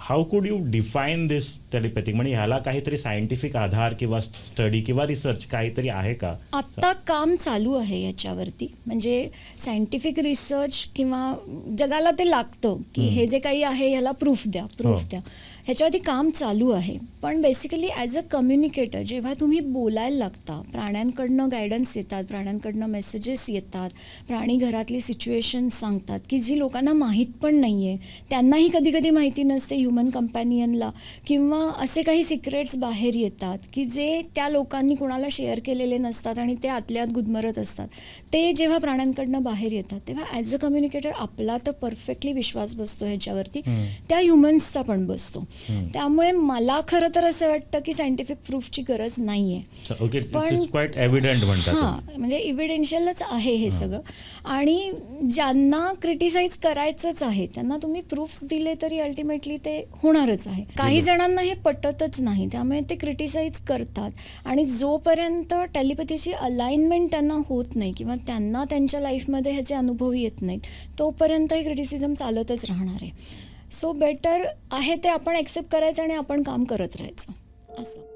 How कुड you define this telepathic, म्हणजे ह्याला काहीतरी सायंटिफिक आधार किंवा स्टडी किंवा रिसर्च काहीतरी आहे का? आत्ता काम चालू आहे याच्यावरती, म्हणजे सायंटिफिक रिसर्च किंवा जगाला ते लागतं की हे जे काही आहे ह्याला प्रूफ द्या ह्याच्यावरती काम चालू आहे. पण बेसिकली ॲज अ कम्युनिकेटर जेव्हा तुम्ही बोलायला लागता, प्राण्यांकडनं गायडन्स येतात, प्राण्यांकडनं मेसेजेस येतात, प्राणी घरातली सिच्युएशन सांगतात की जी लोकांना माहीत पण नाही आहे, त्यांनाही कधी कधी माहिती नसते ह्युमन कंपॅनियनला, किंवा असे काही सिक्रेट्स बाहेर येतात की जे त्या लोकांनी कुणाला शेअर केलेले नसतात आणि ते आतल्यात गुदमरत असतात. ते जेव्हा प्राण्यांकडनं बाहेर येतात तेव्हा ॲज अ कम्युनिकेटर आपला तर परफेक्टली विश्वास बसतो ह्याच्यावरती, त्या ह्युमन्सचा पण बसतो. त्यामुळे मला खरं तर असं वाटतं की सायंटिफिक प्रूफची गरज नाही आहे. पण क्वाईट एव्हिडंट म्हणतात. हां, म्हणजे इव्हिडेन्शियलच आहे हे सगळं. आणि ज्यांना क्रिटिसाइज करायचंच आहे त्यांना तुम्ही प्रूफ्स दिले तरी अल्टिमेटली ते होणारच आहे. काही जणांना हे पटतच नाही, त्यामुळे ते क्रिटिसाइज करतात. आणि जोपर्यंत टेलिपॅथीची अलाइनमेंट त्यांना होत नाही किंवा त्यांना त्यांच्या लाईफमध्ये ह्याचे अनुभव येत नाहीत, तोपर्यंत हे क्रिटिसिझम चालतच राहणार आहे. सो बेटर आहे ते आपण ॲक्सेप्ट करायचं आणि आपण काम करत राहायचं असं.